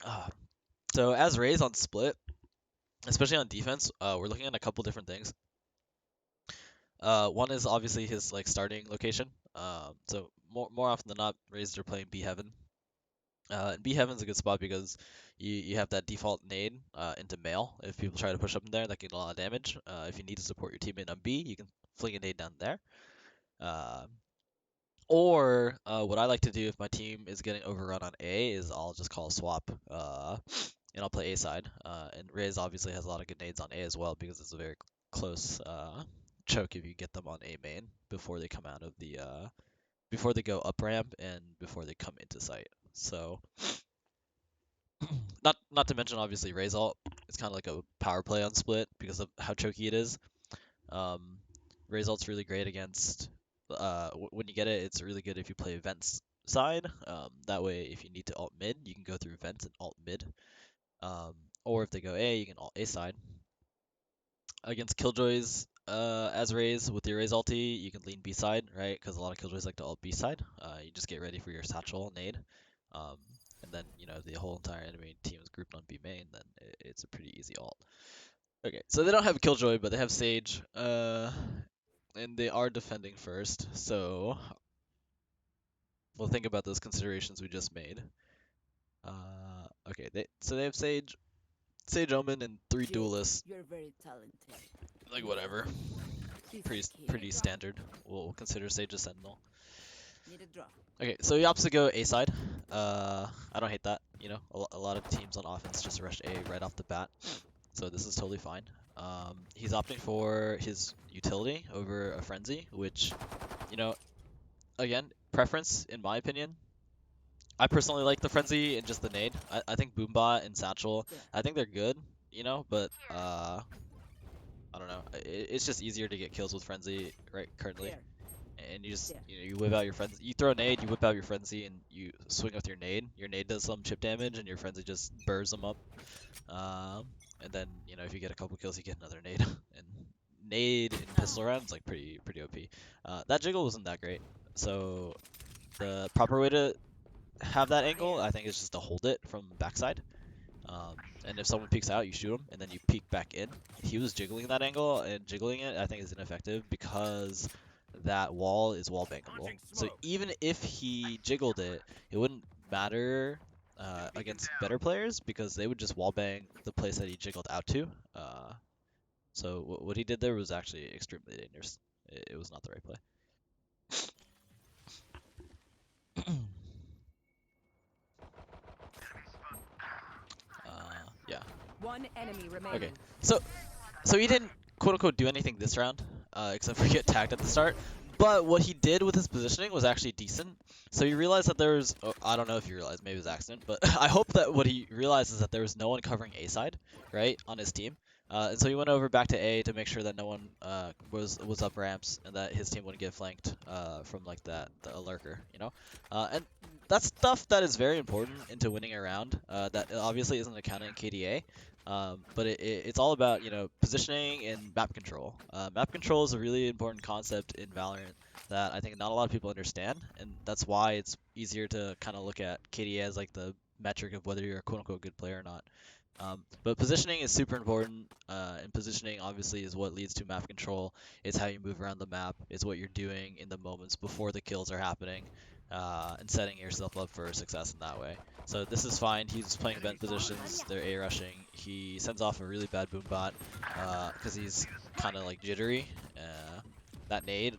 Uh, so as Raze on Split, especially on defense, we're looking at a couple different things. One is obviously his like starting location. So more often than not, Raze are playing B Heaven. And B Heaven's a good spot because you have that default nade into mail. If people try to push up in there, that can get a lot of damage. If you need to support your teammate on B, you can fling a nade down there. Uh, or what I like to do if my team is getting overrun on A is I'll just call a swap, and I'll play A side. And Raze obviously has a lot of good nades on A as well because it's a very close choke if you get them on A main before they come out of the before they go up ramp and before they come into sight. So not to mention obviously Raze ult. It's kind of like a power play on split because of how choky it is. Um, Raze ult's really great against when you get it. It's really good if you play vents side. That way, if you need to ult mid, you can go through vents and ult mid. Um, or if they go A, you can ult A side. Against Killjoys, as Raze with your Raze ulti, you can lean B side, right? Because a lot of Killjoys like to ult B side. You just get ready for your satchel nade. Um, and then, the whole entire enemy team is grouped on B main, then it's a pretty easy ult. Okay, so they don't have Killjoy, but they have Sage. And they are defending first, so we'll think about those considerations we just made. Okay, they have Sage Omen, and three Jade, duelists. you're very talented. Like whatever, pretty Need standard. We'll consider Sage a Sentinel. a draw. Okay, so he opts to go A side. I don't hate that. A lot of teams on offense just rush A right off the bat, so this is totally fine. He's opting for his utility over a frenzy, which, you know, again, preference in my opinion. I personally like the frenzy and just the nade. I think Boombot and Satchel, Yeah. I think they're good, but I don't know. It's just easier to get kills with frenzy right currently. There. And you just There. you whip out your frenzy. You throw a nade, you whip out your frenzy, and you swing with your nade. Your nade does some chip damage, and your frenzy just burrs them up. And then if you get a couple kills, you get another nade. And nade in pistol rounds like pretty OP. That jiggle wasn't that great. So the proper way to have that angle, I think, is just to hold it from backside. Um, and if someone peeks out, you shoot him, and then you peek back in. He was jiggling that angle, and jiggling it, I think, is ineffective because that wall is wall bankable. So even if he jiggled it, it wouldn't matter against better players because they would just wall bang the place that he jiggled out to. So what he did there was actually extremely dangerous. It was not the right play. Yeah. One enemy remaining. Okay. So he didn't quote unquote do anything this round, except for get tagged at the start. But what he did with his positioning was actually decent. So he realized that there was, oh, I don't know if he realized, maybe it was accident, but I hope that what he realized is that there was no one covering A side, right, on his team. And so he went over back to A to make sure that no one was up ramps and that his team wouldn't get flanked from like the lurker, and that's stuff that is very important into winning a round. That obviously isn't accounted in KDA. But it's all about, positioning and map control. Map control is a really important concept in Valorant that I think not a lot of people understand, and that's why it's easier to kind of look at KDA as like the metric of whether you're a quote-unquote good player or not. But positioning is super important, and positioning obviously is what leads to map control. It's how you move around the map. It's what you're doing in the moments before the kills are happening, and setting yourself up for success in that way. So this is fine. He's playing vent positions. They're A rushing. He sends off a really bad boom bot because he's kind of like jittery. That nade,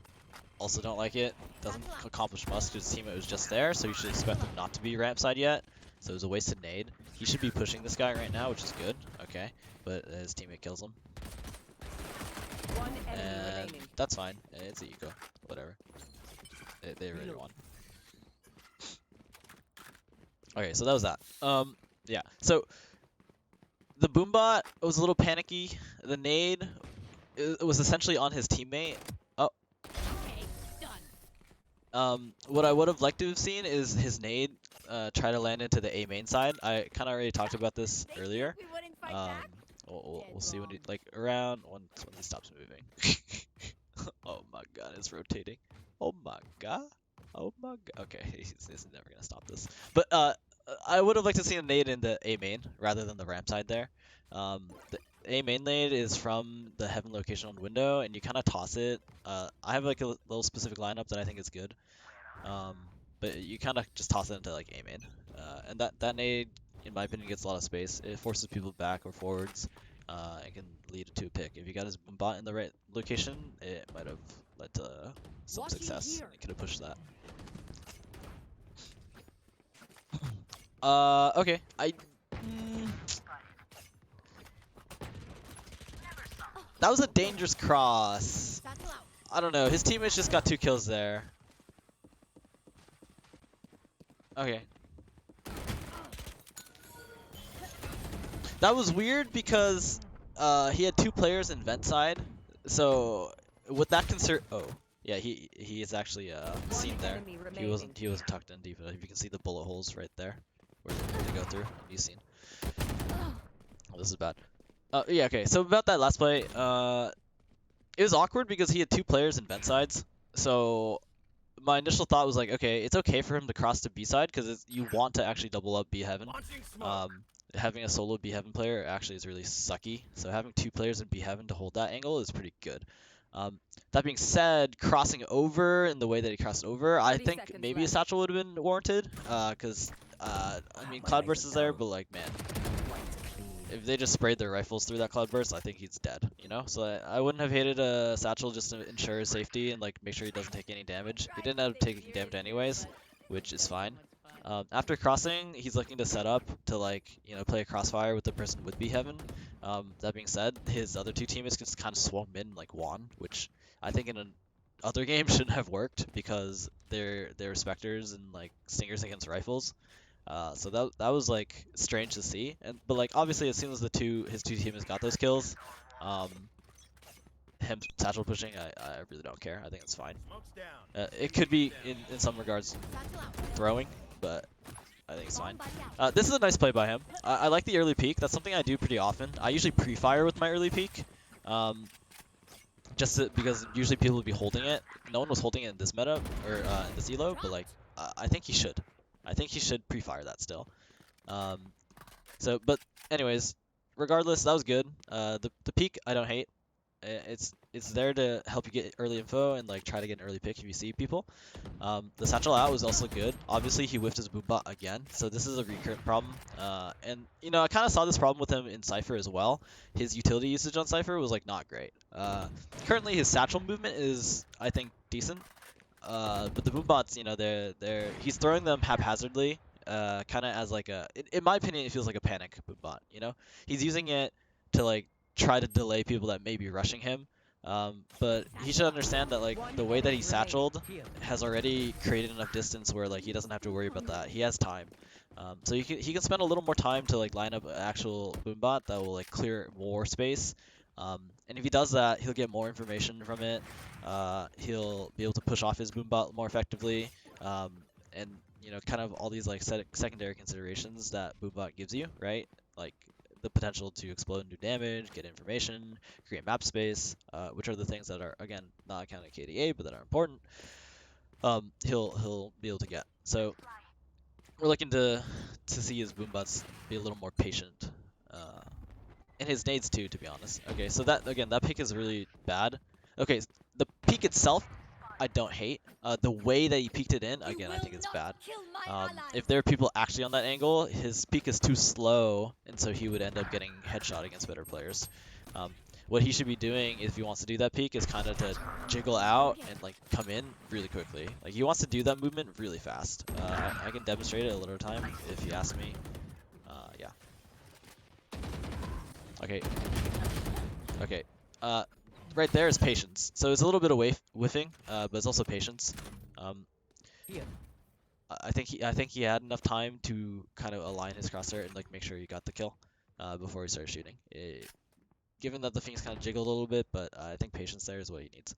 also don't like it. Doesn't accomplish much because his teammate was just there, so you should expect him not to be ramp side yet. So it was a wasted nade. He should be pushing this guy right now, which is good. Okay, but his teammate kills him. One enemy And remaining. that's fine. It's a eco. Whatever. They really won. Okay, so that was that. Yeah. So the boombot was a little panicky. The nade it was essentially on his teammate. Oh. Okay, What I would have liked to have seen is his nade try to land into the A main side. I kind of already talked about this earlier. we wouldn't fight Um, back. we'll see when he like around once when he stops moving. Oh my god, it's rotating. Oh my god. Oh my god. Okay, he's never gonna stop this. But I would have liked to see a nade in the A main rather than the ramp side there. The A main nade is from the heaven location on window, and you kind of toss it. I have like a little specific lineup that I think is good. Um, but you kind of just toss it into like A main. And that nade, in my opinion, gets a lot of space. It forces people back or forwards. And can lead to a pick. If you got his bot in the right location, it might have led to some success. And he could have pushed that. Okay. That was a dangerous cross. I don't know. His teammates just got 2 kills there. Okay. That was weird because he had 2 players in vent side. So would that concern? Oh, yeah. He is actually seen there. He wasn't tucked in deep enough. You can see the bullet holes right there where they go through. He's seen. Oh, this is bad. Yeah. Okay. So about that last play, it was awkward because he had 2 players in vent sides. So my initial thought was like, okay, it's okay for him to cross to B side because you want to actually double up B heaven. Having a solo B heaven player actually is really sucky. So having 2 players in B heaven to hold that angle is pretty good. That being said, crossing over in the way that he crossed over, I think maybe a satchel would have been warranted. Because I mean, Cloudburst is there, but like, man, if they just sprayed their rifles through that Cloudburst, I think he's dead, you know? So I wouldn't have hated a satchel just to ensure his safety and like make sure he doesn't take any damage. He didn't end up taking damage anyways, which is fine. After crossing, he's looking to set up to like, you know, play a crossfire with the person with B heaven. That being said, his other 2 teammates just kind of swung in like Juan, which I think in an other game shouldn't have worked because they're Spectres and like Stingers against rifles. So that was like strange to see, but like obviously as soon as his two teammates got those kills, um, him satchel pushing, I really don't care. I think it's fine. It could be in some regards throwing, but I think it's fine. This is a nice play by him. I like the early peek. That's something I do pretty often. I usually pre-fire with my early peek, because usually people would be holding it. No one was holding it in this meta or in this elo, but like I think he should. I think he should pre-fire that still. But anyways, regardless, that was good. The peak I don't hate. It's there to help you get early info and like try to get an early pick if you see people. The satchel out was also good. Obviously, he whiffed his boom bot again, so this is a recurrent problem. And you know, I kind of saw this problem with him in Cypher as well. His utility usage on Cypher was like not great. Currently, his satchel movement is I think decent. But the boom bots, you know, he's throwing them haphazardly, kind of as like in my opinion, it feels like a panic boom bot. You know, he's using it to like try to delay people that may be rushing him. But he should understand that like the way that he satcheled has already created enough distance where like he doesn't have to worry about that. He has time. So he can spend a little more time to like line up an actual boom bot that will like clear more space. And if he does that, he'll get more information from it. He'll be able to push off his boombot more effectively, and you know, kind of all these like secondary considerations that boombot gives you, right? Like the potential to explode and do damage, get information, create map space, which are the things that are again not counting KDA, but that are important. He'll be able to get. So we're looking to see his boombots be a little more patient. And his nades too, to be honest. Okay, so that pick is really bad. Okay, the peek itself, I don't hate. The way that he peeked it in, again, I think it's bad. If there are people actually on that angle, his peek is too slow, and so he would end up getting headshot against better players. What he should be doing if he wants to do that peek is kind of to jiggle out and like come in really quickly. Like he wants to do that movement really fast. I can demonstrate it a little time if you ask me. Yeah. Okay. Okay. Right there is patience. So it's a little bit of whiffing, but it's also patience. I think he had enough time to kind of align his crosshair and like make sure he got the kill before he started shooting. Given that the things kind of jiggled a little bit, but I think patience there is what he needs.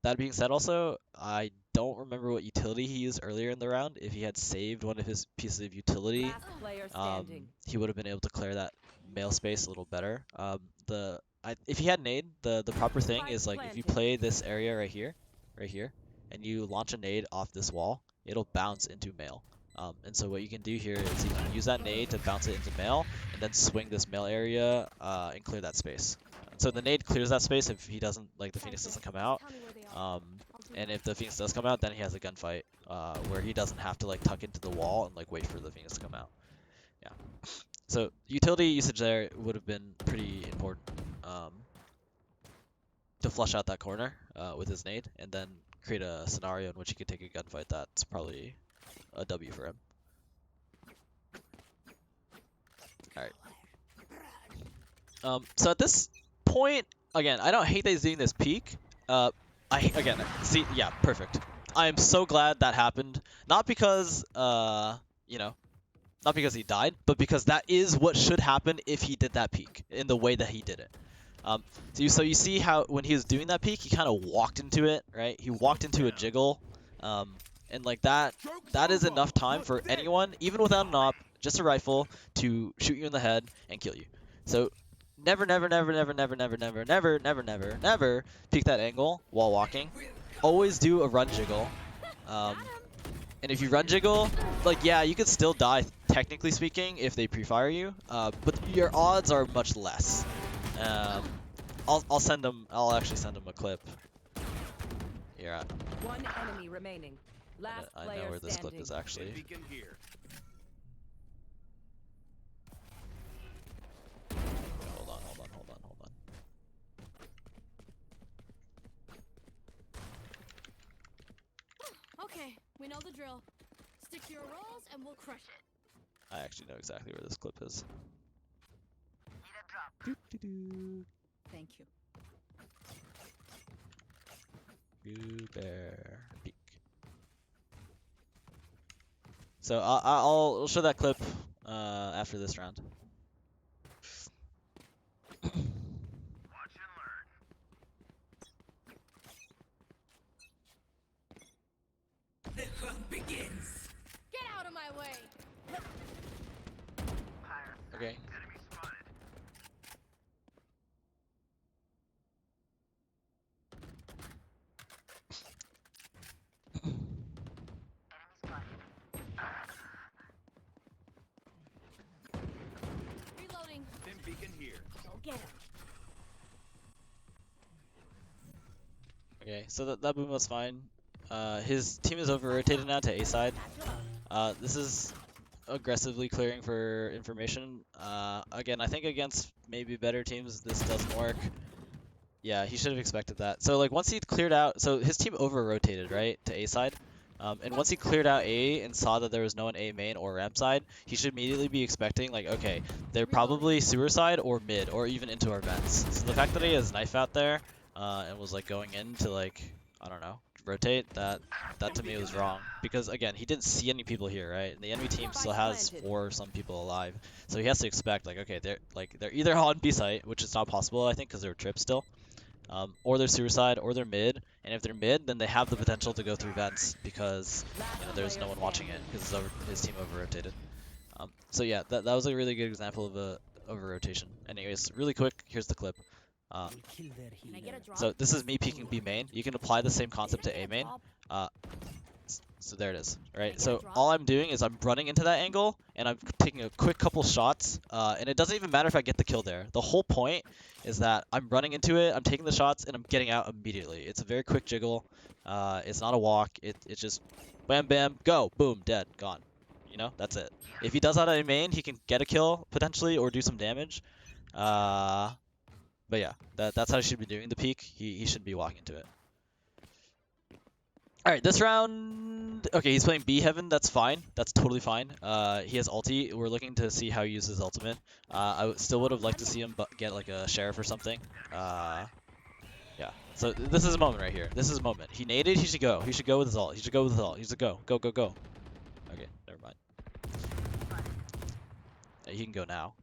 That being said, also I don't remember what utility he used earlier in the round. If he had saved one of his pieces of utility, he would have been able to clear that male space a little better. If he had nade, the proper thing is like if you play this area right here, and you launch a nade off this wall, it'll bounce into male. And so what you can do here is you can use that nade to bounce it into mail, and then swing this mail area and clear that space. So the nade clears that space if he doesn't, like, the Phoenix doesn't come out. And if the Phoenix does come out, then he has a gunfight where he doesn't have to like tuck into the wall and like wait for the Phoenix to come out. Yeah. So utility usage there would have been pretty important to flush out that corner with his nade, and then create a scenario in which he could take a gunfight. That's probably a W for him. All right. So at this point, again, I don't hate that he's doing this peak. Again, see, yeah, perfect. I am so glad that happened. Not because, you know, not because he died, but because that is what should happen if he did that peak in the way that he did it. So you see how when he was doing that peak, he kind of walked into it, right? He walked into a jiggle, and like that is enough time for anyone, even without an op, just a rifle, to shoot you in the head and kill you. So never peek that angle while walking. Always do a run jiggle. And if you run jiggle, like, yeah, you could still die, technically speaking, if they pre-fire you, but your odds are much less. I'll actually send him a clip. Here, One enemy remaining. Last I player know where this standing. clip is actually. Hold on. Okay, we know the drill. Stick to your roles and we'll crush it. I actually know exactly where this clip is. Thank you. Blue bear peek. So I'll show that clip after this round. The hunt begins. Get out of my way! Okay. Reloading. Go get him. Okay, so that boom was fine. His team is over-rotated now to A side. This is aggressively clearing for information. Again, I think against maybe better teams, this doesn't work. Yeah, he should have expected that. So like once he cleared out, so his team over-rotated, right, to A side. And once he cleared out A and saw that there was no one A main or ramp side, he should immediately be expecting, like, okay, they're probably sewer side or mid or even into our vents. So the fact that he has knife out there and was like going in to, like, I don't know, rotate, that to me was wrong. Because again, he didn't see any people here, right? And the enemy team still has 4 or some people alive. So he has to expect, like, okay, they're either on B site, which is not possible, I think, because they're tripped still. Or they're suicide, or they're mid, and if they're mid, then they have the potential to go through vents because there's no one watching it because his team over-rotated. So yeah, that was a really good example of a over-rotation. Anyways, really quick, here's the clip. Can I get a drop? So this is me peeking B main. You can apply the same concept to A main. So there it is, right? So all I'm doing is I'm running into that angle, and I'm taking a quick couple shots, and it doesn't even matter if I get the kill there. The whole point is that I'm running into it, I'm taking the shots, and I'm getting out immediately. It's a very quick jiggle. It's not a walk. It's just bam, bam, go, boom, dead, gone. You know, that's it. If he does that at A main, he can get a kill, potentially, or do some damage. But yeah, that's how he should be doing the peak. He shouldn't be walking into it. Alright, this round... Okay, he's playing B Heaven. That's fine. That's totally fine. He has ulti. We're looking to see how he uses ultimate. I still would have liked to see him get like a sheriff or something. Yeah. So this is a moment right here. This is a moment. He naded. He should go. He should go with his ult. He should go with his ult. He should go. Go, go, go. Okay, never mind. He can go now.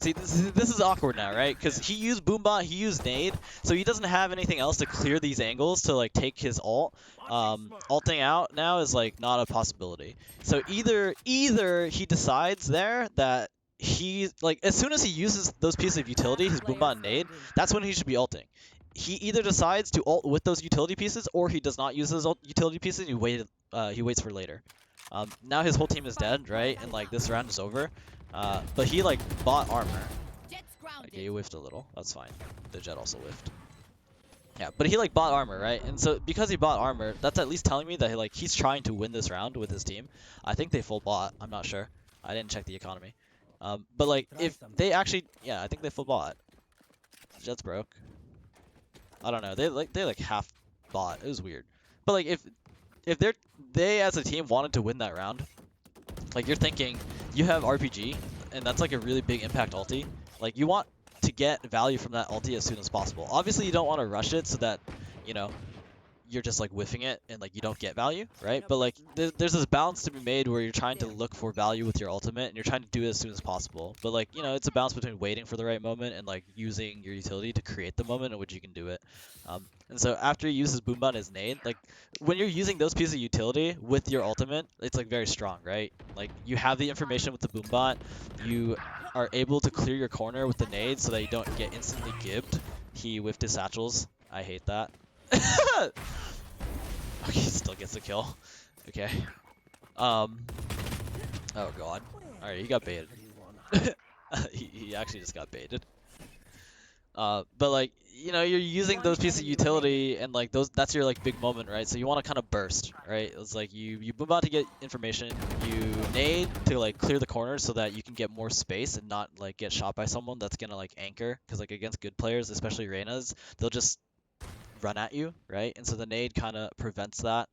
See, this is awkward now, right? Because he used Boombot, he used Nade, so he doesn't have anything else to clear these angles to like take his ult. Ulting out now is like not a possibility. So either he decides there that he like as soon as he uses those pieces of utility, his Boombot and Nade, that's when he should be ulting. He either decides to ult with those utility pieces, or he does not use those utility pieces. And he waits for later. Now his whole team is dead, right? And like this round is over. But he like bought armor. Jet's grounded. Okay, he whiffed a little. That's fine. The Jet also whiffed. Yeah, but he like bought armor, right? And so because he bought armor, that's at least telling me that like he's trying to win this round with his team. I think they full bought. I'm not sure. I didn't check the economy. But like if they actually, yeah, I think they full bought. Jet's broke. I don't know. They like half bought. It was weird. But like if they as a team wanted to win that round, like you're thinking you have RPG and that's like a really big impact ulti. Like you want to get value from that ulti as soon as possible. Obviously you don't want to rush it so that, you know, you're just like whiffing it and like you don't get value, right? But like there's this balance to be made where you're trying to look for value with your ultimate and you're trying to do it as soon as possible. But like, you know, it's a balance between waiting for the right moment and like using your utility to create the moment in which you can do it. And so after he uses Boombot and his nade, like when you're using those pieces of utility with your ultimate, it's like very strong, right? Like you have the information with the Boombot, you are able to clear your corner with the nade so that you don't get instantly gibbed. He whiffed his satchels. I hate that. Okay, he still gets a kill. Okay. Oh god. Alright, he got baited. He actually just got baited. But like, you know, you're using those pieces of utility and like that's your like big moment, right? So you want to kind of burst, right? It's like you move out to get information, you nade to like clear the corners so that you can get more space and not like get shot by someone that's gonna like anchor, because like against good players, especially Reyna's, they'll just run at you, right? And so the nade kind of prevents that,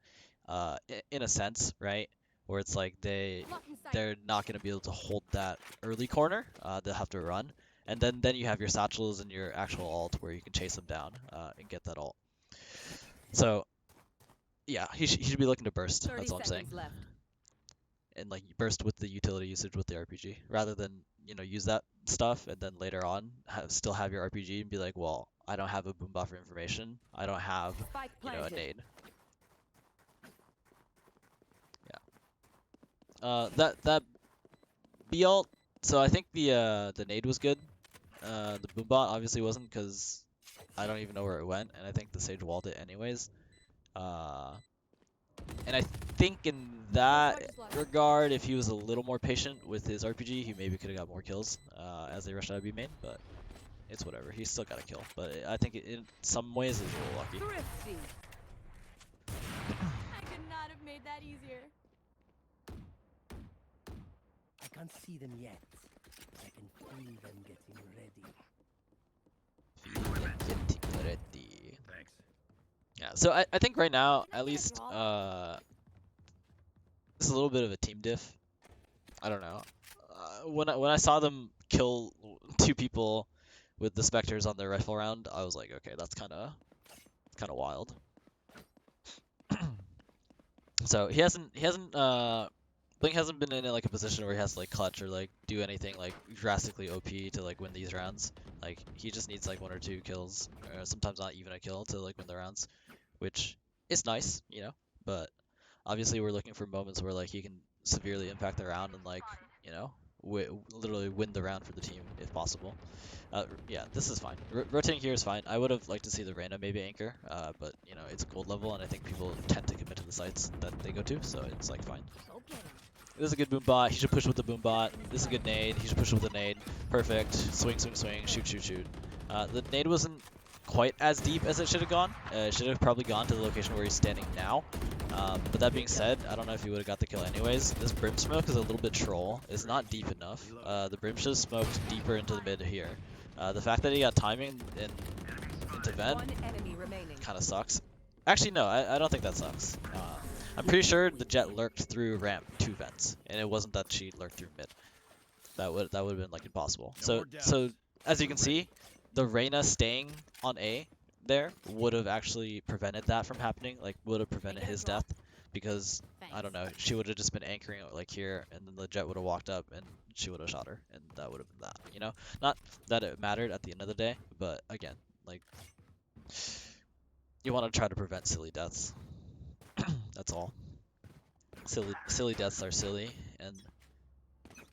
in a sense, right? Where it's like they're not going to be able to hold that early corner. They'll have to run, and then you have your satchels and your actual ult where you can chase them down and get that ult. So yeah, he should be looking to burst. 30 That's all I'm saying. seconds left. And like burst with the utility usage with the RPG, rather than, you know, use that stuff and then later on still have your RPG and be like, well, I don't have a boom buffer information, I don't have, Spike you know, a planted. nade. Yeah. That B ult. So I think the nade was good. The boombot obviously wasn't, because I don't even know where it went, and I think the Sage walled it anyways. And I think in that regard, if he was a little more patient with his RPG, he maybe could have got more kills as they rushed out of B main, but it's whatever. He still got a kill, but I think in some ways it was a little lucky. Thrifty. I could not have made that easier. I can't see them yet. I can feel them getting ready. Feel them getting ready. Thanks. Yeah, so I think right now, at least, it's a little bit of a team diff. I don't know. When I saw them kill 2 people with the Spectres on their rifle round, I was like, okay, that's kind of wild. So Blink hasn't been in like a position where he has to like clutch or like do anything like drastically OP to like win these rounds. Like he just needs like 1 or 2 kills, or sometimes not even a kill to like win the rounds, which is nice, you know. But obviously we're looking for moments where like he can severely impact the round and like, you know, literally win the round for the team if possible. Yeah, this is fine. Rotating here is fine. I would have liked to see the Reyna maybe anchor, but you know, it's a gold level and I think people tend to commit to the sites that they go to, so it's like fine. Go get him. This is a good boom bot. He should push with the boom bot. This is a good nade. He should push with the nade. Perfect. Swing, swing, swing. Shoot, shoot, shoot. The nade wasn't quite as deep as it should have gone. It should have probably gone to the location where he's standing now. But that being said, I don't know if he would have got the kill anyways. This Brim smoke is a little bit troll. It's not deep enough. The Brim should have smoked deeper into the mid here. The fact that he got timing into vent One enemy remaining. kind of sucks. Actually, no, I don't think that sucks. I'm pretty sure the Jet lurked through ramp 2 vents, and it wasn't that she lurked through mid. That would have been like impossible. So as you can see, the Reyna staying on A there would have actually prevented that from happening. Like would have prevented his death, because I don't know, she would have just been anchoring like here, and then the Jet would have walked up and she would have shot her, and that would have been that. You know, not that it mattered at the end of the day, but again, like you want to try to prevent silly deaths. That's all. Silly deaths are silly, and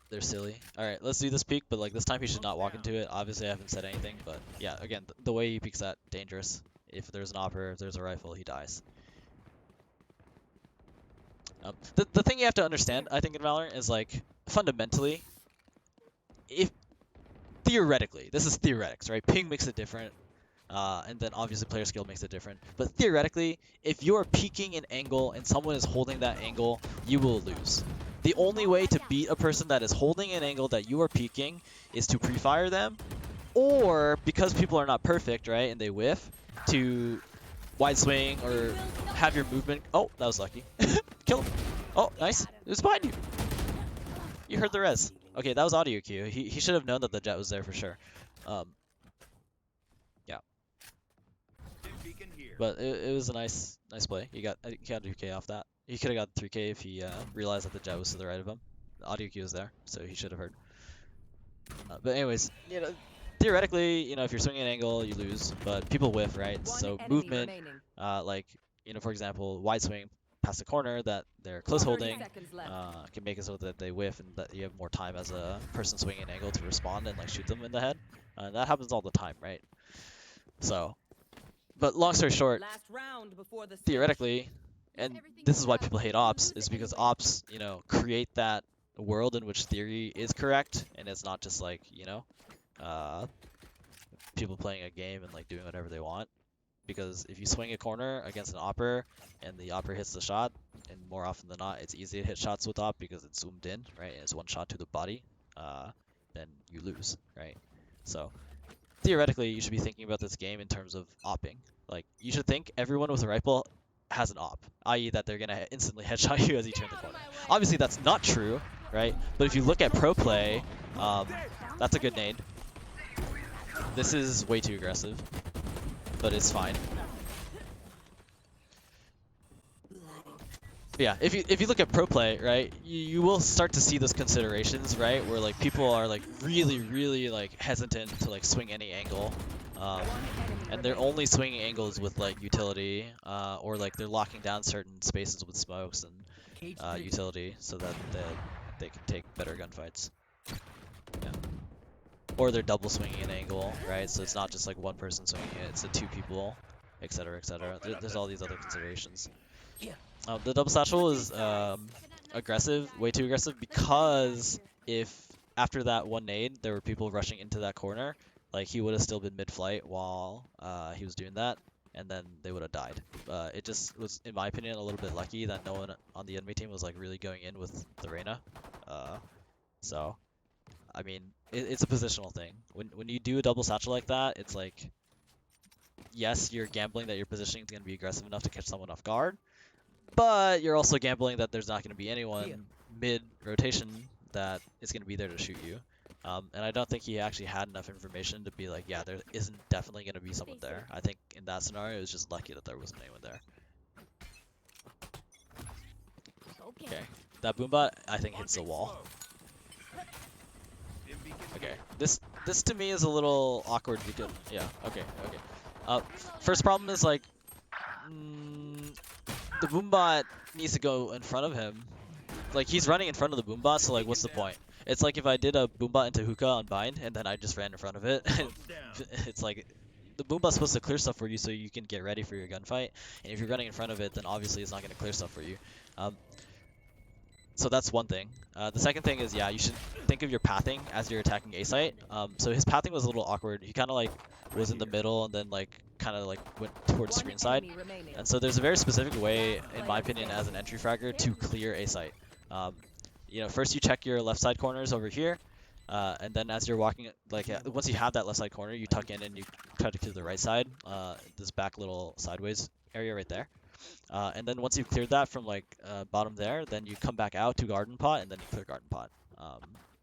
they're silly. Alright, let's do this peek, but like this time he should not walk into it. Obviously I haven't said anything, but yeah, again, the way he peeks that, dangerous. If there's an operator, if there's a rifle, he dies. The thing you have to understand, I think, in Valorant is like fundamentally, if theoretically, this is theoretics, right? Ping makes it different, and then obviously player skill makes it different. But theoretically, if you are peeking an angle and someone is holding that angle, you will lose. The only way to beat a person that is holding an angle that you are peeking is to pre-fire them, or because people are not perfect, right, and they whiff, to wide swing or have your movement. Oh, that was lucky. Kill him. Oh, nice. It was behind you. You heard the res. Okay, that was audio cue. He should have known that the jet was there for sure. Yeah. But it was a nice play. He got 2K off that. He could have got 3K if he realized that the jet was to the right of him. The audio cue was there, so he should have heard. But anyways, you know, theoretically, you know, if you're swinging an angle, you lose. But people whiff, right? So movement, like, you know, for example, wide swing past the corner that they're close holding can make it so that they whiff and that you have more time as a person swinging an angle to respond and like shoot them in the head. That happens all the time, right? So, but long story short, theoretically, and this is why people hate ops, is because ops, you know, create that world in which theory is correct and it's not just like, you know, people playing a game and like doing whatever they want. Because if you swing a corner against an opper and the opper hits the shot, and more often than not, it's easy to hit shots with op because it's zoomed in, right? And it's one shot to the body, then you lose, right? So theoretically, you should be thinking about this game in terms of opping. Like, you should think everyone with a rifle has an op, i.e. that they're gonna instantly headshot you as you turn the corner. Obviously, that's not true, right? But if you look at pro play, that's a good nade. This is way too aggressive, but it's fine. But yeah, if you look at pro play, right, you will start to see those considerations, right, where like people are like really like hesitant to like swing any angle, and they're only swinging angles with like utility, or like they're locking down certain spaces with smokes and utility so that they can take better gunfights. Yeah. Or they're double swinging an angle, right? So it's not just like one person swinging it; it's the two people, etc., etc. There's all these other considerations. The double satchel is aggressive, way too aggressive, because if after that one nade there were people rushing into that corner, like he would have still been mid-flight while he was doing that, and then they would have died. It just was, in my opinion, a little bit lucky that no one on the enemy team was like really going in with the Reyna. So, I mean, it's a positional thing. When you do a double satchel like that, it's like, yes, you're gambling that your positioning is going to be aggressive enough to catch someone off guard, but you're also gambling that there's not going to be anyone mid-rotation that is going to be there to shoot you. And I don't think he actually had enough information to be like, yeah, there isn't definitely going to be someone there. I think in that scenario, it was just lucky that there wasn't anyone there. Okay, that boombot, I think, hits the wall. Okay, this to me is a little awkward because, yeah, okay. First problem is like, the boombot needs to go in front of him. Like, he's running in front of the boombot, so like, what's the point? It's like if I did a boombot into hookah on bind and then I just ran in front of it. It's like, the boombot's supposed to clear stuff for you so you can get ready for your gunfight, and if you're running in front of it, then obviously it's not going to clear stuff for you. So that's one thing. The second thing is, yeah, you should think of your pathing as you're attacking A site. So his pathing was a little awkward. He kind of like was in the middle and then like kind of like went towards screen side. And so there's a very specific way, in my opinion, as an entry fragger to clear A site. You know, first you check your left side corners over here, and then as you're walking, like once you have that left side corner, you tuck in and you try to clear the right side, this back little sideways area right there. And then once you've cleared that from like bottom there, then you come back out to garden pot and then you clear garden pot.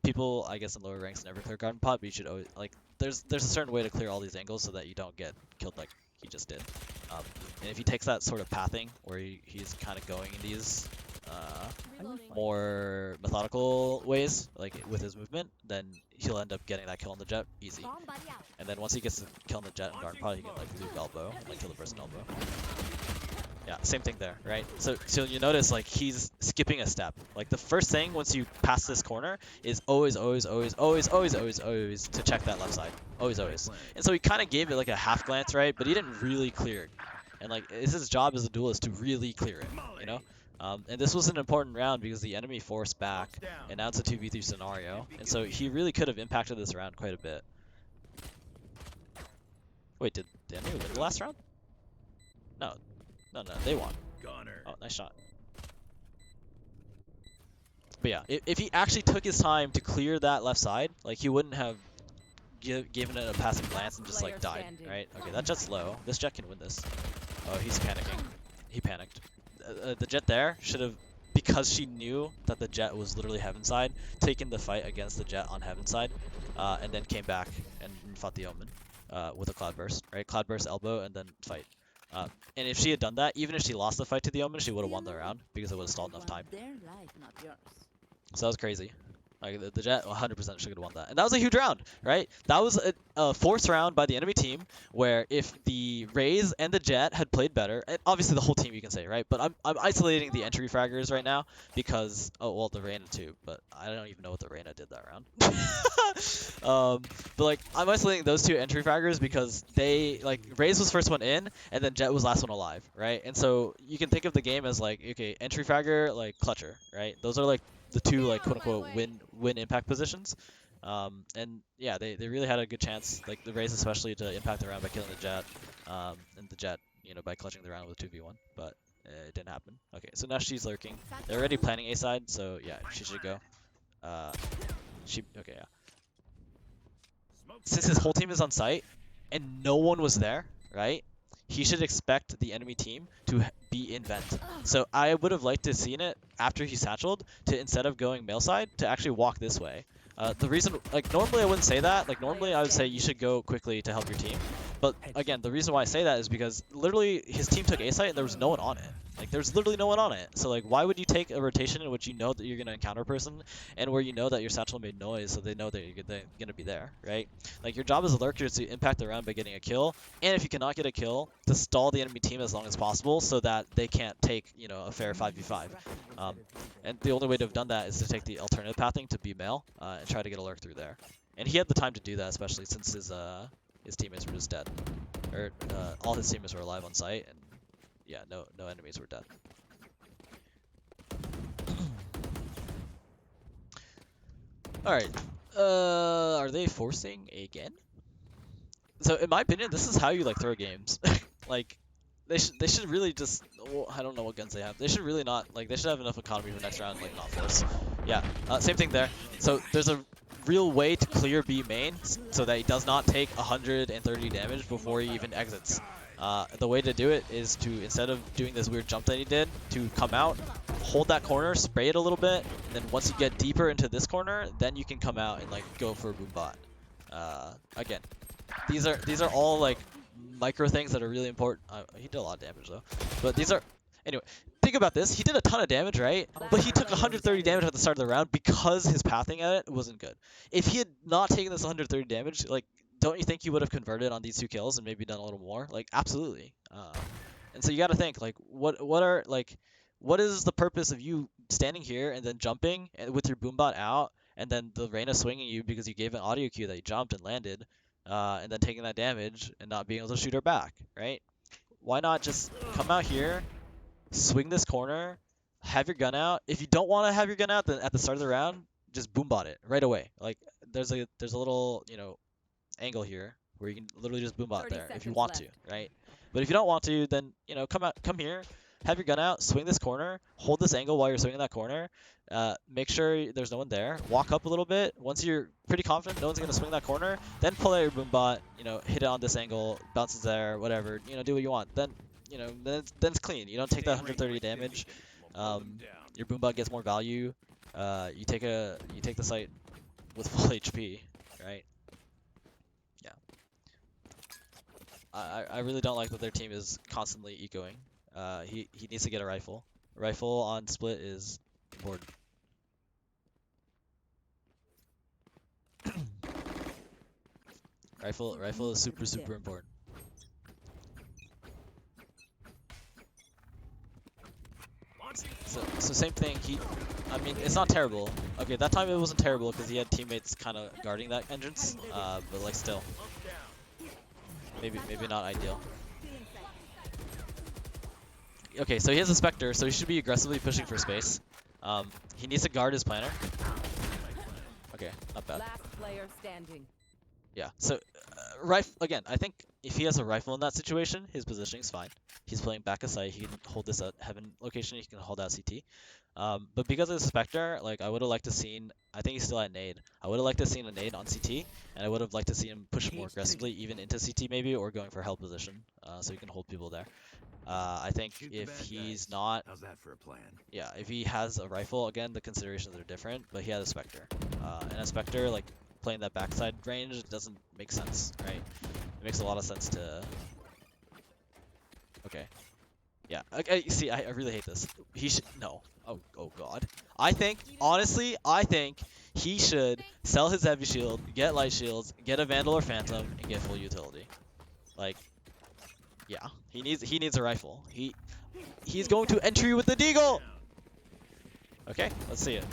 People, I guess, in lower ranks never clear garden pot, but you should always, like, there's a certain way to clear all these angles so that you don't get killed like he just did. And if he takes that sort of pathing where he's kind of going in these more methodical ways, like with his movement, then he'll end up getting that kill on the jet easy. And then once he gets the kill on the jet and garden pot, he can like loop elbow, like kill the person elbow. Yeah, same thing there, right? So you notice like he's skipping a step. Like the first thing once you pass this corner is always to check that left side. Always. And so he kind of gave it like a half glance, right? But he didn't really clear it. And like it's his job as a duelist to really clear it, you know? And this was an important round because the enemy forced back, and now it's a 2v3 scenario, and so he really could have impacted this round quite a bit. Wait, did the enemy win the last round? No, no, they won. Oh, nice shot. But yeah, if he actually took his time to clear that left side, like he wouldn't have given it a passing glance and just like died, right? Okay, that jet's low. This jet can win this. Oh, he's panicking. He panicked. The jet there should have, because she knew that the jet was literally heaven side, taken the fight against the jet on heaven side, and then came back and fought the omen with a cloud burst, right? Cloud burst elbow and then fight. And if she had done that, even if she lost the fight to the omen, she would have won the round because it would have stalled enough time. Their life, not yours. So that was crazy. Like the Jet 100% should have won that, and that was a huge round, right? That was a forced round by the enemy team, where if the Raze and the Jet had played better, and obviously the whole team you can say, right? But I'm isolating the entry fraggers right now because the Reyna too, but I don't even know what the Reyna did that round. But like I'm isolating those two entry fraggers because they like Raze was first one in, and then Jet was last one alive, right? And so you can think of the game as like okay, entry fragger like clutcher, right? Those are like the two like quote unquote win impact positions, and yeah, they really had a good chance, like the Raze especially, to impact the round by killing the Jet, and the Jet by clutching the round with 2v1, but it didn't happen. Okay, so now she's lurking. They're already planning A side, so yeah, she should go. Okay, yeah. Since his whole team is on site and no one was there, right? He should expect the enemy team to be in vent. So I would have liked to seen it after he satcheled to, instead of going male side, to actually walk this way. The reason, like normally I wouldn't say that. Like normally I would say you should go quickly to help your team. But again, the reason why I say that is because literally his team took A site and there was no one on it. Like there's literally no one on it. So like why would you take a rotation in which you know that you're gonna encounter a person and where you know that your satchel made noise, so they know that they're gonna be there, right? Like your job as a lurker is to impact the round by getting a kill, and if you cannot get a kill, to stall the enemy team as long as possible so that they can't take a fair 5v5. And the only way to have done that is to take the alternative pathing to be male and try to get a lurk through there. And he had the time to do that, especially since his teammates were just dead, or all his teammates were alive on site, and yeah, no enemies were dead. All right, are they forcing again? So in my opinion, this is how you like throw games. Like they should really just, well, I don't know what guns they have. They should really not, like they should have enough economy for next round, like not force. Yeah, same thing there. So there's a real way to clear B main so that he does not take 130 damage before he even exits. The way to do it is to, instead of doing this weird jump that he did, to come out, hold that corner, spray it a little bit, and then once you get deeper into this corner, then you can come out and like go for a boom bot. Again, these are all like micro things that are really important. He did a lot of damage though, but these are, anyway, think about this. He did a ton of damage, right? But he took 130 damage at the start of the round because his pathing at it wasn't good. If he had not taken this 130 damage, like, don't you think he would have converted on these 2 kills and maybe done a little more? Like, absolutely. And so you got to think, like, what is the purpose of you standing here and then jumping with your boombot out, and then the Reyna swinging you because you gave an audio cue that you jumped and landed, and then taking that damage and not being able to shoot her back, right? Why not just come out here, swing this corner, have your gun out? If you don't want to have your gun out, then at the start of the round, just boombot it right away. Like, there's a little, angle here where you can literally just boombot there if you want to, right? But if you don't want to, then come here, have your gun out, swing this corner, hold this angle while you're swinging that corner, make sure there's no one there, walk up a little bit. Once you're pretty confident no one's gonna swing that corner, then pull out your boombot, hit it on this angle, bounces there, whatever, do what you want. Then then it's clean. You don't take that 130 damage. Your boombot gets more value. You take the site with full HP, right? I really don't like that their team is constantly ecoing. He needs to get a rifle. A rifle on split is important. Rifle is super important. So same thing. I mean, it's not terrible. Okay, that time it wasn't terrible because he had teammates kind of guarding that entrance. But like still. Maybe not ideal. okay, so he has a Spectre, so he should be aggressively pushing for space. He needs to guard his planner. Okay, not bad. Last player standing. Yeah, so again, I think if he has a rifle in that situation, his positioning's fine. He's playing back of sight. He can hold this at heaven location. He can hold out CT. But because of the Spectre, like I would have liked to seen. I think he's still at nade. I would have liked to seen a nade on CT, and I would have liked to see him push more aggressively, even into CT maybe, or going for held position, so he can hold people there. I think if he's not, How's that for a plan? yeah, if he has a rifle, again, the considerations are different, but he has a Spectre. And a Spectre, like, playing that backside range doesn't make sense, right? It makes a lot of sense to... Okay. Yeah, okay, see, I really hate this. He should... No. Oh god. I think, honestly, he should sell his heavy shield, get light shields, get a Vandal or Phantom, and get full utility. Like, yeah, he needs a rifle. He's going to entry with the deagle. Okay, let's see it.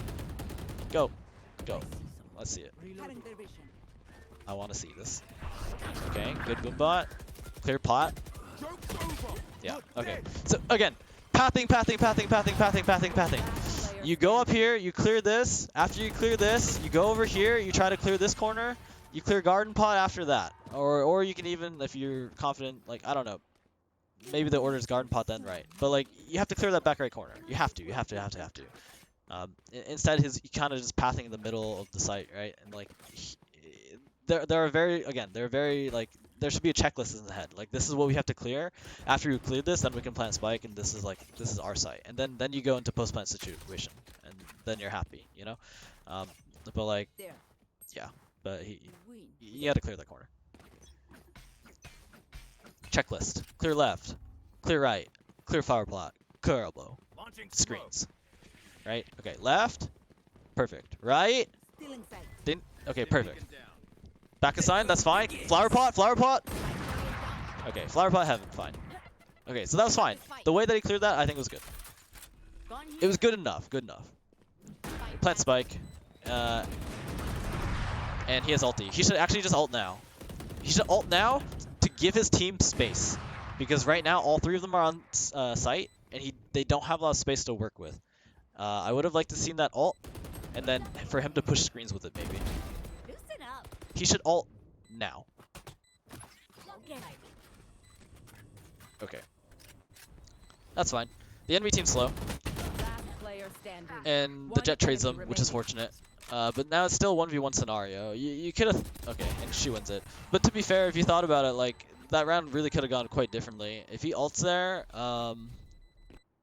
Go. Let's see it. I want to see this. Okay, good boombot. Clear pot. Yeah, okay. So again, pathing. You go up here, you clear this. After you clear this, you go over here, you try to clear this corner. You clear garden pot after that. Or you can even, if you're confident, like, I don't know. Maybe the order is garden pot then, right? But like, you have to clear that back right corner. You have to. Instead, he kind of just pathing in the middle of the site, right? And like, there should be a checklist in the head. Like, this is what we have to clear. After you clear this, then we can plant spike, and this is our site. And then you go into post plant situation, and then you're happy, you know. But like, yeah. But you got to clear that corner. Checklist. Clear left. Clear right. Clear flower plot. Clear elbow. Screens. Right? Okay, left. Perfect. Right? Didn't. Okay, perfect. Back assign, that's fine. Flower pot. Okay, flower pot heaven, fine. Okay, so that was fine. The way that he cleared that, I think was good. It was good enough. Plant spike. And he has ulti. He should actually just ult now. He should ult now to give his team space. Because right now, all three of them are on site, and they don't have a lot of space to work with. I would have liked to seen that ult, and then for him to push screens with it, maybe. He should ult now. Okay. That's fine. The enemy team's slow. And the Jet trades them, which is fortunate. But now it's still 1v1 scenario. You could have... Okay, and she wins it. But to be fair, if you thought about it, like, that round really could have gone quite differently. If he ults there,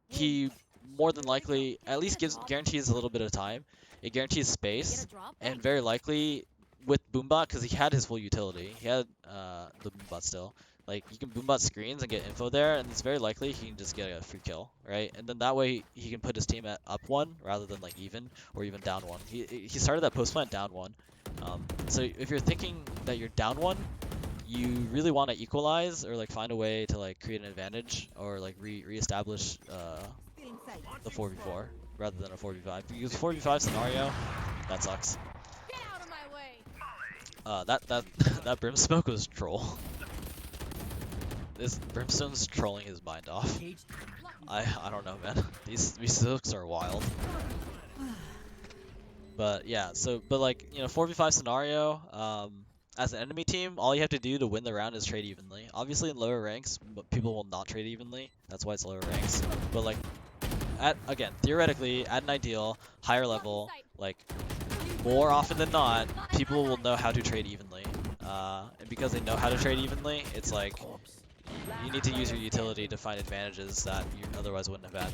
he more than likely at least guarantees a little bit of time. It guarantees space, and very likely with Boombot, because he had his full utility. He had the Boombot still. Like, you can Boombot screens and get info there, and it's very likely he can just get a free kill, right? And then that way he can put his team at up one rather than like even or even down one. He started that post plant down one. So if you're thinking that you're down one, you really want to equalize or like find a way to like create an advantage or like reestablish the 4v4 rather than a 4v5. Because 4v5 scenario, that sucks. Get out of my way. That Brimsmoke was troll. This Brimstone's trolling his mind off. I don't know, man. These smokes are wild. But yeah, but like, you know, 4v5 scenario, as an enemy team, all you have to do to win the round is trade evenly. Obviously in lower ranks, people will not trade evenly. That's why it's lower ranks. But like, again, theoretically, at an ideal, higher level, like, more often than not, people will know how to trade evenly. And because they know how to trade evenly, it's like, you need to use your utility to find advantages that you otherwise wouldn't have had.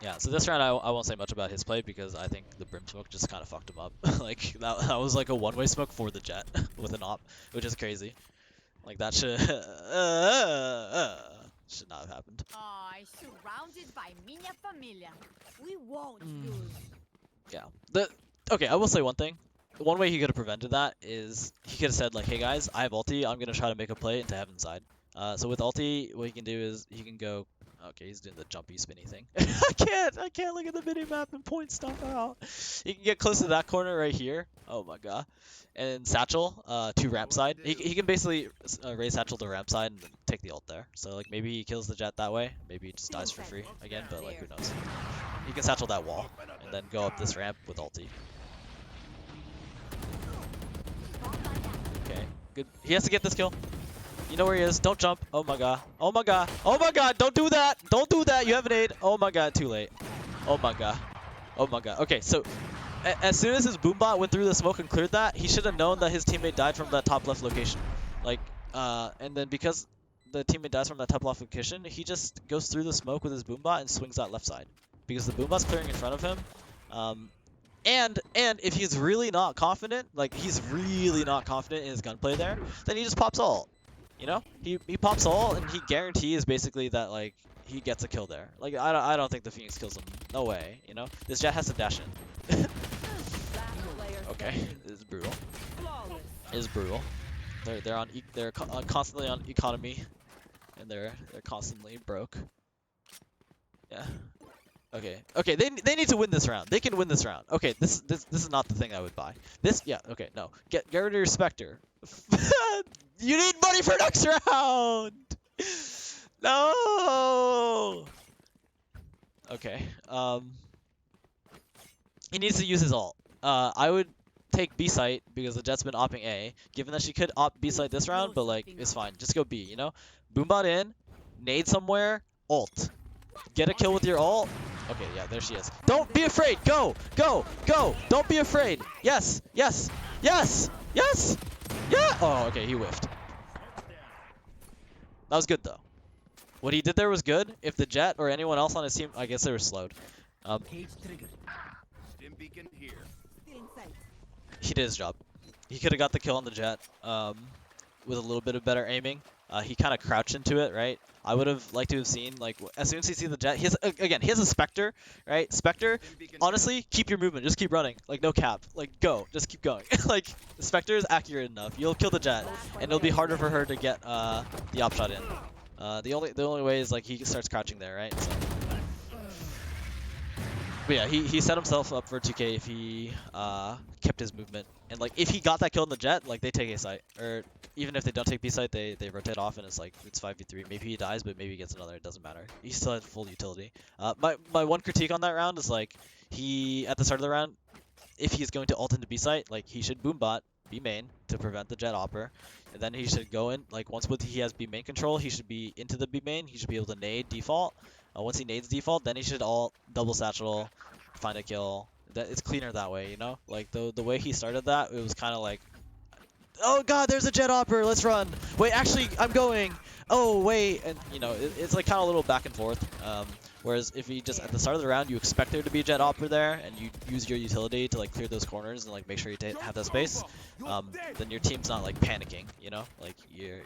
Yeah, so this round I won't say much about his play because I think the Brim smoke just kind of fucked him up. Like, that was like a one-way smoke for the Jet with an op, which is crazy. Like, that should not have happened. Surrounded by minha família. We won't lose. Yeah. Okay, I will say one thing. One way he could have prevented that is he could have said like, hey guys, I have ulti, I'm going to try to make a play into heaven side. So with ulti, what he can do is he can go Okay, he's doing the jumpy spinny thing. I can't look at the mini map and point stuff out. You can get close to that corner right here. Oh my god. And Satchel, to ramp side. He can basically raise Satchel to ramp side and then take the ult there. So like maybe he kills the jet that way. Maybe he just dies for free again, but like who knows. He can Satchel that wall and then go up this ramp with ulti. Okay, good. He has to get this kill. You know where he is. Don't jump. Oh my god. Oh my god. Oh my god. Don't do that. Don't do that. You have an aid. Oh my god. Too late. Oh my god. Oh my god. Okay, so as soon as his boombot went through the smoke and cleared that, he should have known that his teammate died from that top left location. Like, and then because the teammate dies from that top left location, he just goes through the smoke with his boombot and swings that left side. Because the boombot's clearing in front of him. And if he's really not confident, like he's really not confident in his gunplay there, then he just pops ult. You know, he pops ult and he guarantees basically that like he gets a kill there. Like I don't think the Phoenix kills him. No way. You know, this jet has to dash in. Okay, this is brutal. It is brutal. They're constantly on economy, and they're constantly broke. Yeah. Okay. Okay. They need to win this round. They can win this round. Okay. This is not the thing I would buy. This. Yeah. Okay. No. Get rid of your Spectre. You need money for next round. No. Okay. He needs to use his ult. I would take B site because the Jet's been opping A. Given that she could opt B site this round, but like it's fine. Just go B. You know. Boombot in. Nade somewhere. Ult. Get a kill with your ult. Okay, yeah, there she is. Don't be afraid. Go, go, go. Don't be afraid. Yes, yes, yes, yes. Yeah. Oh, okay, he whiffed. That was good though. What he did there was good. If the Jet or anyone else on his team, I guess they were slowed. Cage triggered. Stim beacon here. He did his job. He could have got the kill on the Jet with a little bit of better aiming. He kind of crouched into it, right? I would have liked to have seen, like, as soon as he sees the Jet, he has, again, he has a Spectre, right? Spectre, honestly, keep your movement. Just keep running. Like, no cap. Like, go. Just keep going. Like, the Spectre is accurate enough. You'll kill the Jet, and it'll be harder for her to get the op shot in. The only way is, like, he starts crouching there, right? So. But yeah, he set himself up for 2K if he kept his movement. And like if he got that kill in the Jet, like they take A site. Or even if they don't take B site, they rotate off and it's like it's 5v3. Maybe he dies, but maybe he gets another, it doesn't matter. He still has full utility. My one critique on that round is like he at the start of the round, if he's going to ult into B site, like he should boombot B main to prevent the Jet opper. And then he should go in, like once he has B main control, he should be into the B main, he should be able to nade default. Once he nades default, then he should ult, double satchel, find a kill. It's cleaner that way, you know? Like the way he started that, it was kind of like, oh god, there's a Jet opper, let's run. Wait, actually, I'm going. Oh wait, and you know, it's like kind of a little back and forth. Whereas if you just at the start of the round you expect there to be a Jet opper there, and you use your utility to like clear those corners and like make sure you have that space, then your team's not like panicking, you know? Like you're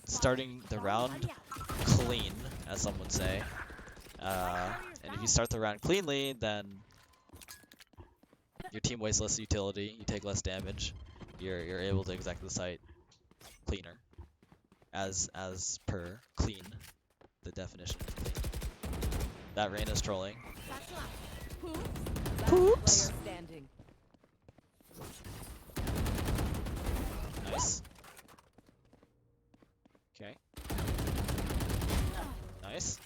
starting the round clean, as some would say. And if you start the round cleanly, then your team wastes less utility, you take less damage, you're able to exec the site cleaner, as per clean, the definition of clean. That Rain is trolling. Poops. Nice. Okay. Nice.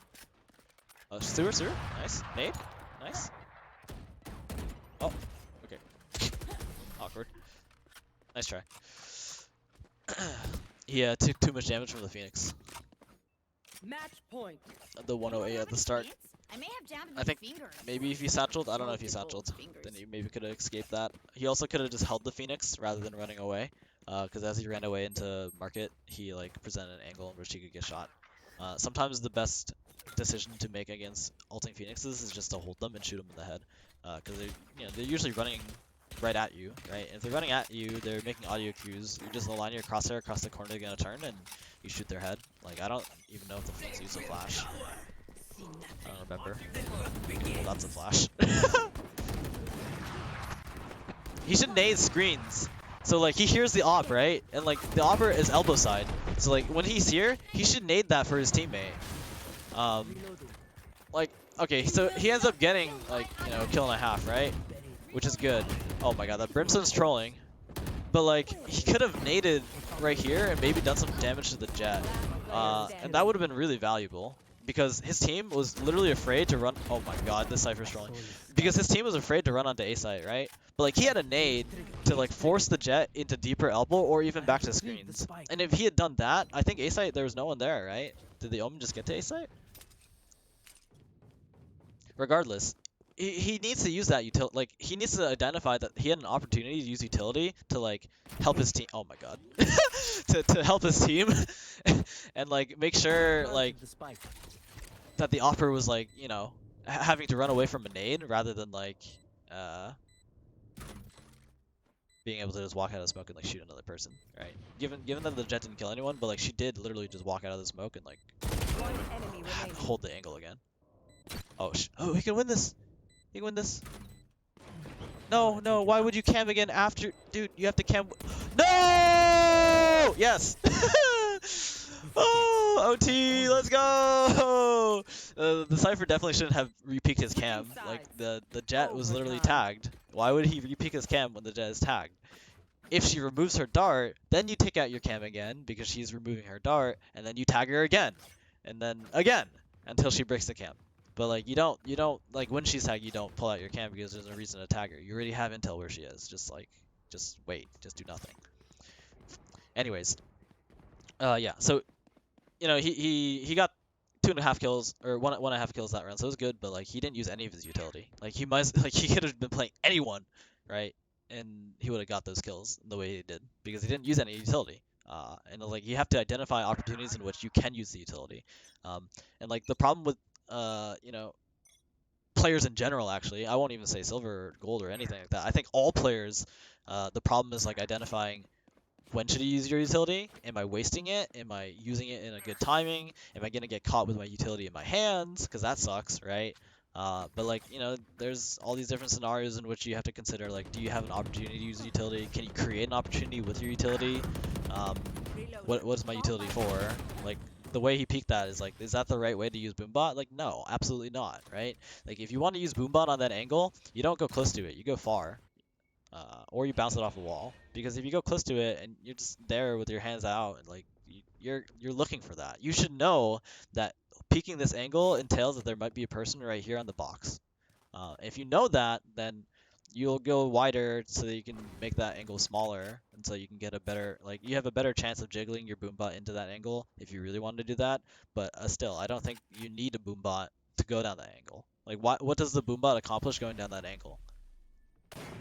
Oh, sewer. Nice. Nade. Nice. Oh. Okay. Awkward. Nice try. He took too much damage from the Phoenix. Match point. The 108 at the start. I may have jammed I my think fingers. maybe if he satcheled, I don't know if he satcheled, then he maybe could have escaped that. He also could have just held the Phoenix rather than running away, because as he ran away into market, he like presented an angle in which he could get shot. Sometimes the best decision to make against ulting Phoenixes is just to hold them and shoot them in the head, because they're usually running right at you, right? And if they're running at you, they're making audio cues. You just align your crosshair across the corner, they're gonna turn, and you shoot their head. Like I don't even know if the Phoenix use a flash. I don't remember. Well, that's a flash. He should nade screens. So like he hears the op, right? And like the opper is elbow side. So like when he's here, he should nade that for his teammate. okay, so he ends up getting like, you know, a kill and a half, right? Which is good. Oh my god, that Brimstone's trolling. But like, he could have naded right here and maybe done some damage to the jet. And that would have been really valuable. Because his team was literally afraid to run. Oh my god, this Cypher's trolling. Because his team was afraid to run onto A site, right? But like, he had a nade to like force the jet into deeper elbow or even back to screens. And if he had done that, I think A site, there was no one there, right? Did the Omen just get to A site? Regardless, he needs to use that utility. Like, he needs to identify that he had an opportunity to use utility to like help his team. Oh my god, to help his team, and like make sure like that the offer was like, you know, having to run away from a nade rather than like being able to just walk out of smoke and like shoot another person, right? Given that the jet didn't kill anyone, but like she did literally just walk out of the smoke and like hold the angle again. Oh, oh, he can win this. He can win this. No, no, why would you cam again after? Dude, you have to cam. No! Yes! Oh, OT, let's go! The Cypher definitely shouldn't have re-peeked his cam. Like, the jet was literally tagged. Why would he re-peek his cam when the jet is tagged? If she removes her dart, then you take out your cam again because she's removing her dart, and then you tag her again. And then again, until she breaks the cam. But like, you don't, like, when she's tagged, you don't pull out your cam because there's no reason to tag her. You already have intel where she is. Just like, just wait, just do nothing. Anyways, yeah, so, you know, he got 2.5 kills, or 1.5 kills that round, so it was good, but like, he didn't use any of his utility. Like, he could have been playing anyone, right? And he would have got those kills the way he did, because he didn't use any utility. And like, you have to identify opportunities in which you can use the utility. And like, the problem with you know, players in general, actually, I won't even say silver or gold or anything like that. I think all players, the problem is like identifying when should you use your utility? Am I wasting it? Am I using it in a good timing? Am I gonna get caught with my utility in my hands? Because that sucks, right? But like, you know, there's all these different scenarios in which you have to consider, like, do you have an opportunity to use a utility? Can you create an opportunity with your utility? What's my utility for? Like, the way he peeked that is like, is that the right way to use Boombot? Like, no, absolutely not, right? Like, if you want to use Boombot on that angle, you don't go close to it, you go far. Or you bounce it off a wall. Because if you go close to it and you're just there with your hands out, and like, you're looking for that. You should know that peeking this angle entails that there might be a person right here on the box. If you know that, then you'll go wider so that you can make that angle smaller, and so you can get a better, like, you have a better chance of jiggling your boombot into that angle if you really wanted to do that. But still, I don't think you need a boombot to go down that angle. Like, what does the boombot accomplish going down that angle?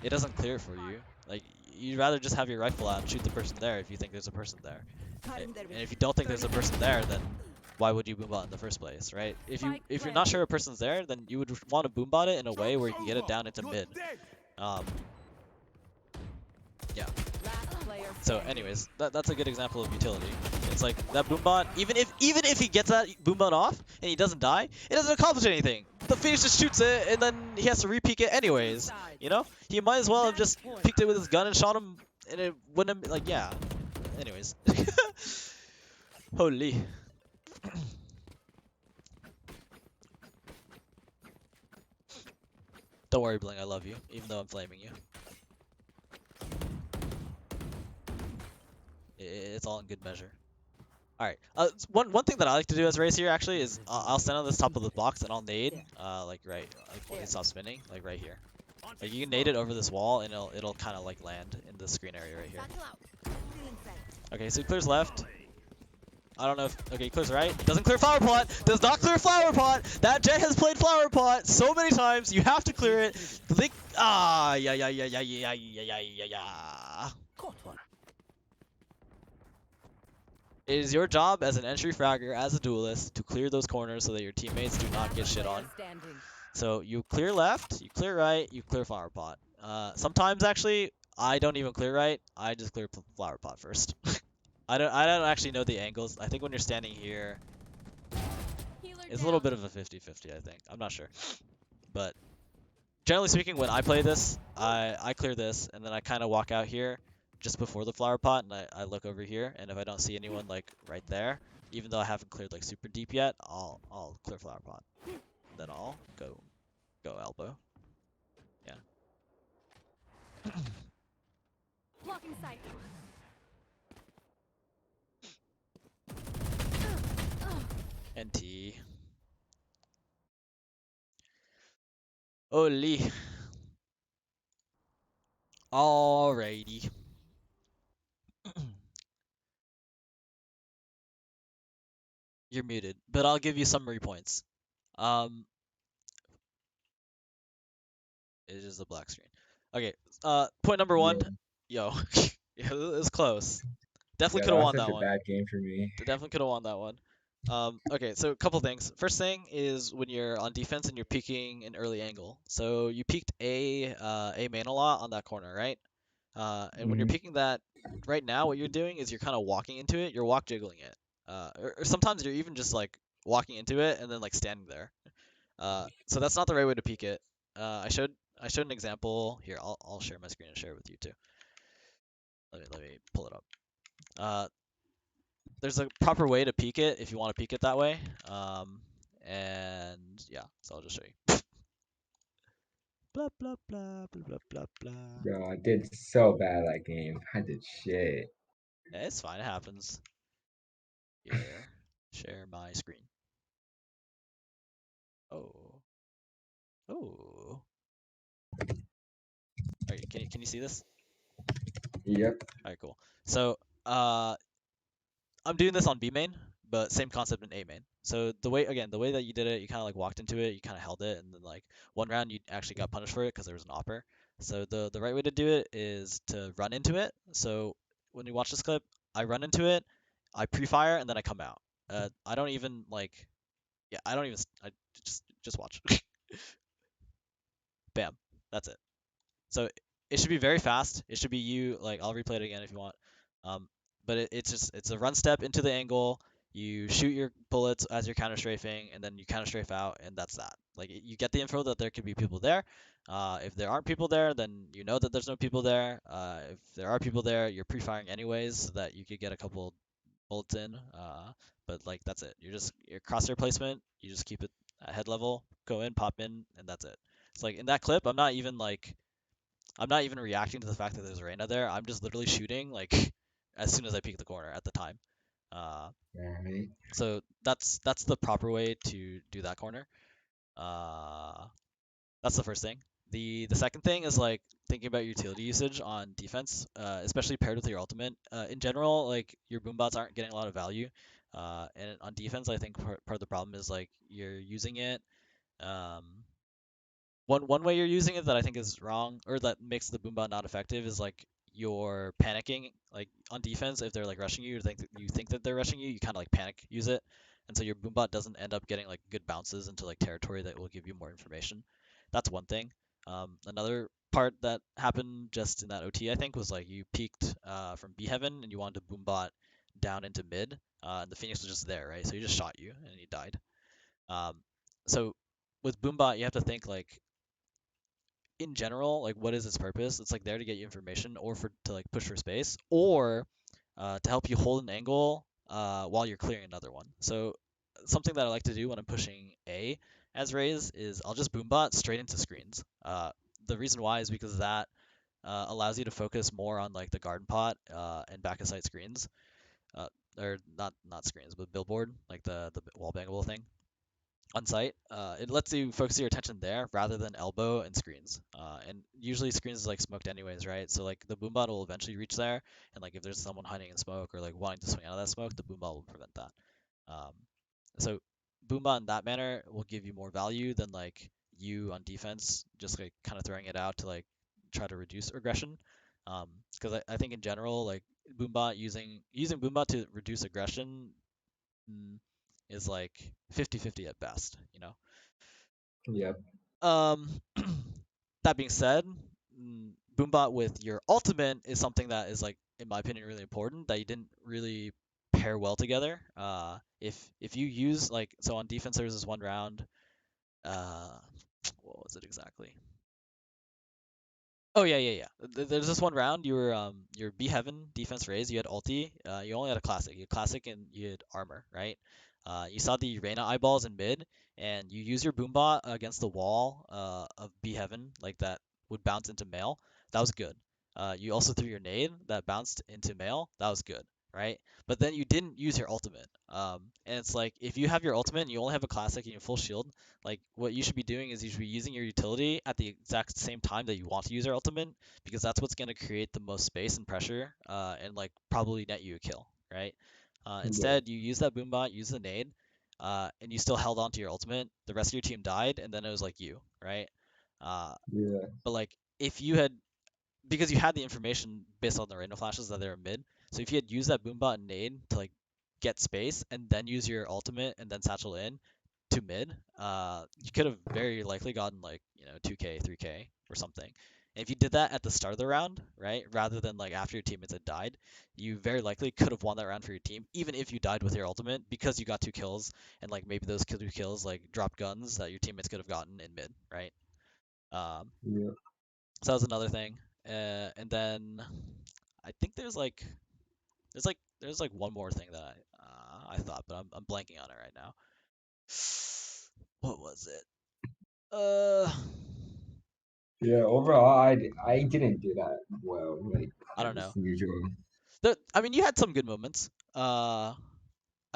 It doesn't clear for you. Like, you'd rather just have your rifle out and shoot the person there if you think there's a person there. And if you don't think there's a person there, then why would you boombot in the first place, right? If you're not sure a person's there, then you would want to boombot it in a way where you can get it down into mid. Yeah. So anyways, that's a good example of utility. It's like that boombot, even if he gets that boombot off and he doesn't die, it doesn't accomplish anything. The Phoenix just shoots it and then he has to re-peek it anyways. You know? He might as well have just peeked it with his gun and shot him, and it wouldn't have, like, yeah. Anyways. Holy. Don't worry, Bling, I love you, even though I'm flaming you. It's all in good measure. Alright, one thing that I like to do as Raze here, actually, is I'll stand on this top of the box and I'll nade, like when it stops spinning, like right here. Like, you can nade it over this wall and it'll kind of like land in the screen area right here. Okay, so he clears left. I don't know if, okay, he clears right. Doesn't clear flower pot. Does not clear flower pot. That jet has played flower pot so many times. You have to clear it. Think, yeah. Caught one. It is your job as an entry fragger, as a duelist, to clear those corners so that your teammates do not get shit on. So you clear left, you clear right, you clear flower pot. Sometimes actually, I don't even clear right. I just clear flower pot first. I don't actually know the angles. I think when you're standing here, it's a little bit of a 50-50, I think. I'm not sure. But generally speaking, when I play this, I clear this, and then I kind of walk out here just before the flower pot, and I look over here, and if I don't see anyone like right there, even though I haven't cleared like super deep yet, I'll clear flower pot. then I'll go elbow. Yeah. Blocking sight. NT. Oli. Alrighty. You're muted, but I'll give you summary points. Um, it is a black screen. Okay. Point number one. Yeah, Yo, yeah, it was close. Definitely yeah, could that have was won such that a one. bad game for me. Definitely could have won that one. Okay, so a couple things. First thing is when you're on defense and you're peeking an early angle. So you peeked A main a lot on that corner, right? And when you're Hmm. peeking that right now, what you're doing is you're kind of walking into it. You're walk jiggling it. Or sometimes you're even just like walking into it and then like standing there. So that's not the right way to peek it. I showed an example here. I'll share my screen and share it with you too. Let me pull it up. Uh, there's a proper way to peek it if you want to peek it that way. And yeah, so I'll just show you. Blah blah blah blah blah blah blah. Bro, I did so bad that game. I did shit. Yeah, it's fine. It happens. Here, share my screen. Oh, oh. Alright, can you see this? Yep. Alright, cool. So, I'm doing this on B main, but same concept in A main. So the way that you did it, you kind of like walked into it, you kind of held it, and then like one round you actually got punished for it because there was an opper. So the right way to do it is to run into it. So when you watch this clip, I run into it, I pre-fire, and then I come out. I don't even like, yeah, I don't even, I just watch. Bam, that's it. So it should be very fast. It should be you like I'll replay it again if you want. Um, but it's a run step into the angle. You shoot your bullets as you're counter strafing, and then you counter strafe out, and that's that. Like you get the info that there could be people there. If there aren't people there, then you know that there's no people there. If there are people there, you're pre-firing anyways, so that you could get a couple bullets in. But like that's it. You're just your crosshair placement. You just keep it at head level, go in, pop in, and that's it. It's like in that clip, I'm not even reacting to the fact that there's Reyna there. I'm just literally shooting like as soon as I peek the corner at the time. Uh, Alright. so that's the proper way to do that corner. Uh, that's the first thing. The second thing is like thinking about your utility usage on defense, especially paired with your ultimate. In general, like your boombots aren't getting a lot of value. And on defense, I think part of the problem is like you're using it. Um, one way you're using it that I think is wrong or that makes the boombot not effective is like you're panicking like on defense if they're like rushing you, you think that they're rushing you, you kind of like panic use it, and so your boombot doesn't end up getting like good bounces into like territory that will give you more information. That's one thing. Another part that happened just in that OT I think was like you peaked from B heaven and you wanted to boombot down into mid, and the Phoenix was just there, right? So he just shot you and he died. Um, so with boombot you have to think like in general, like what is its purpose? It's like there to get you information or for to like push for space or to help you hold an angle while you're clearing another one. So something that I like to do when I'm pushing A as Raze is I'll just boombot straight into screens. The reason why is because that allows you to focus more on like the garden pot and back of sight screens, uh, or not screens, but billboard, like the wall bangable thing on site. It lets you focus your attention there rather than elbow and screens. And usually screens is like smoked anyways, right? So like the boombot will eventually reach there, and like if there's someone hiding in smoke or like wanting to swing out of that smoke, the boombot will prevent that. Um, so boombot in that manner will give you more value than like you on defense just like kind of throwing it out to like try to reduce aggression. Because I think in general like boombot using boombot to reduce aggression mm, is like 50-50 at best, you know. Yep. Um, that being said, Boombot with your ultimate is something that is like, in my opinion, really important that you didn't really pair well together. If you use like so on defense there was this one round. Uh, what was it exactly? Oh yeah. There's this one round you were B heaven defense raise. You had ulti. You only had a classic. You had classic and you had armor, right? You saw the Reyna eyeballs in mid, and you use your boombot against the wall of B Heaven, like that would bounce into male. That was good. You also threw your nade that bounced into male. That was good, right? But then you didn't use your ultimate. And it's like if you have your ultimate and you only have a classic and you have full shield, like what you should be doing is you should be using your utility at the exact same time that you want to use your ultimate, because that's what's going to create the most space and pressure, and like probably net you a kill, right? Yeah, Instead, you use that boombot, use the nade, and you still held on to your ultimate. The rest of your team died, and then it was like you, right? Uh, yeah, but like if you had, because you had the information based on the random flashes that they were mid, so if you had used that boombot and nade to like get space and then use your ultimate and then satchel in to mid, you could have very likely gotten like 2K, 3K or something. And if you did that at the start of the round, right, rather than like after your teammates had died, you very likely could have won that round for your team, even if you died with your ultimate because you got 2 kills and like maybe those 2 kills like dropped guns that your teammates could have gotten in mid, right? Um, yeah. so that was another thing. And then I think there's like one more thing that I thought, but I'm blanking on it right now. What was it? Yeah, overall, I didn't do that well, like I don't as know. usual. I mean, you had some good moments. I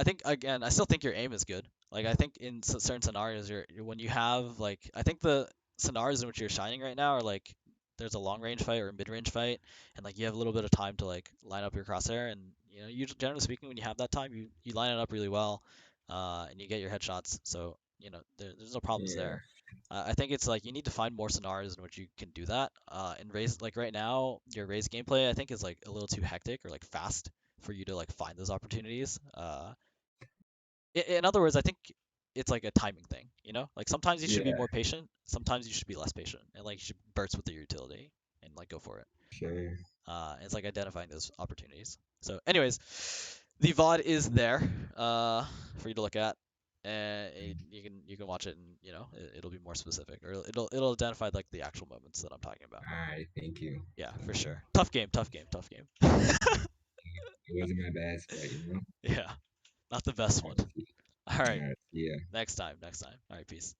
think again, I still think your aim is good. Like I think in certain scenarios, when you have like, I think the scenarios in which you're shining right now are like there's a long range fight or a mid range fight, and like you have a little bit of time to like line up your crosshair, and you generally speaking, when you have that time, you line it up really well, and you get your headshots. So there's no problems Yeah, there. I think it's like you need to find more scenarios in which you can do that. And Raze, like right now, your Raze gameplay I think is like a little too hectic or like fast for you to like find those opportunities. In other words, I think it's like a timing thing, Like sometimes you should be yeah, more patient, sometimes you should be less patient, and like you should burst with your utility and like go for it. sure. It's like identifying those opportunities. So, anyways, the VOD is there for you to look at, and you can watch it, and it'll be more specific, or it'll identify like the actual moments that I'm talking about. All right, thank you. Yeah, for Thank you. sure. Tough game, tough game, tough game. It wasn't my best, but Yeah, not the best all one. right, All right, all right, yeah. next time, next time. All right, peace.